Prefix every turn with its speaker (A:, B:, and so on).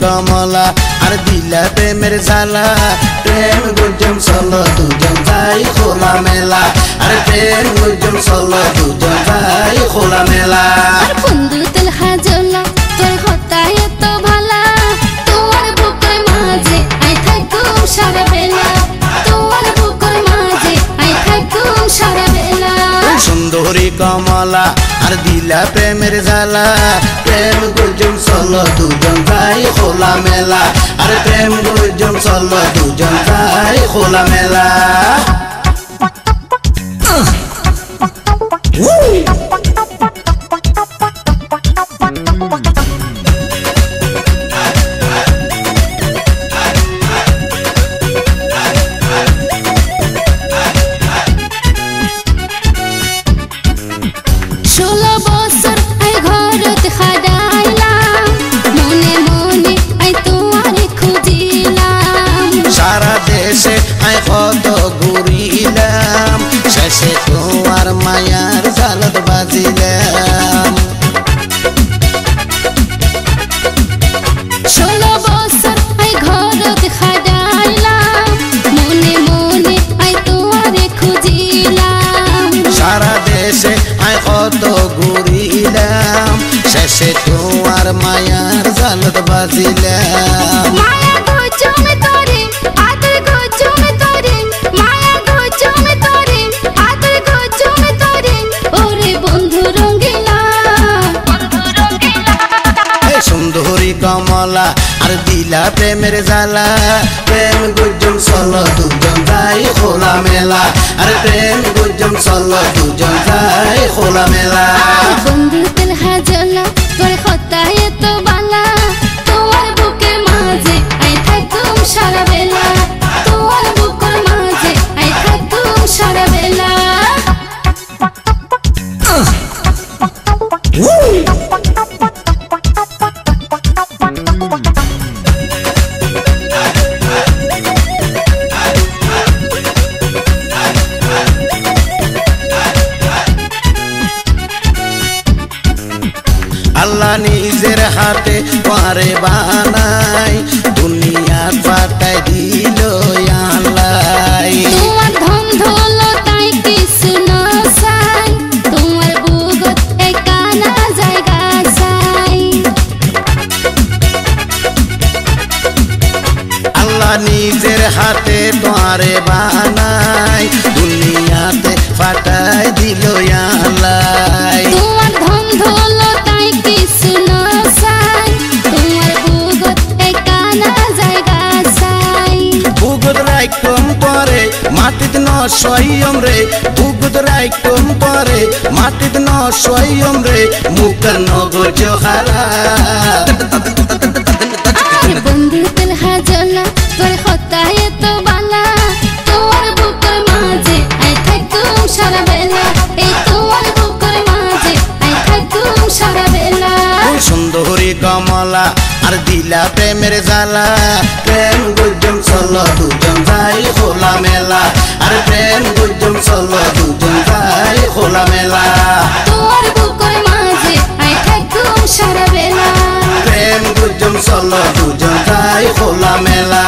A: কমলা আর দিলা প্রেমের জ্বালা প্রেম গুজম চলো দুজন যাই খোলা মেলা আর প্রেম গুজম চলো দুজন যাই খোলা মেলা
B: বন্ধু তেলহা জ্বলা তোর হতায় এত ভালা তোমার বুকের মাঝে আই থাকুম সারা বেলা তোমার বুকের মাঝে আই থাকুম সারা বেলা
A: সুন্দরী কমলা আর দিলা প্রেমের জ্বালা প্রেম গুজম চলো দুজন যাই খোলা মেলা আর প্রেম গুজম চলো দুজন যাই খোলা মেলা কত ঘুরিলাম শেষে তোমার মায়ার জালত বাজিলাম
B: 16 বছর আই ঘরত খাডাইলাম মনে মনে আই তোমারে খুঁজিলাম
A: সারা দেশে আই কত ঘুরিলাম শেষে তোমার মায়ার জালত বাজিলাম
B: মায়া গজমে তোরে আদর গজমে তোরে মায়া গজমে তোরে আদর গজমে তোরে ওরে বন্ধু রঙ্গিলা
A: সুন্দরী কমলা আর দিলা প্রেমের জ্বালা প্রেম গুজম চলো দুজন যাই খোলা মেলা আর প্রেম গুজম চলো দুজন যাই খোলা মেলা
B: বন্ধু তেলহা জ্বলা তোর হতায় এত বালা তোমার বুকের মাঝে আই থাকুম সারা বেলা তোমার বুকের মাঝে আই থাকুম সারা বেলা
A: আল্লাহ নিজের হাতে পারে বানাই দুনিয়া পাতায় দিল আল্লাহ
B: তোমার ধন দৌলতাই কিছু না চাই তোমার বুকত একানা জায়গা চাই
A: আল্লাহ নিজের হাতে পারে বানাই দুনিয়াতে পাতায় দিল আল্লাহ
B: তোমার ধন দৌলতাই কিছু না চাই তোমার বুকত একানা জায়গা চাই
A: বুগত রাইকম পরে মাটিত ন সয়ম রে বুগত রাইকম পরে মাটিত ন সয়ম রে মুখের নগর জহারা
B: বন্ধু তেলহা জ্বলা তোর হতায় এত বালা তোমার বুকের মাঝে আই থাকুম সারা বেলা এই তোমার বুকের মাঝে আই থাকুম সারা বেলা
A: সুন্দরী কমলা আর দিলা প্রেমের জ্বালা প্রেম গুজম চলো দুজন যাই খোলা মেলা আর প্রেম গুজম চলো দুজন যাই খোলা মেলা
B: তোমার বুকের মাঝে আই থাকুম সারা বেলা
A: প্রেম গুজম চলো দুজন যাই খোলা মেলা।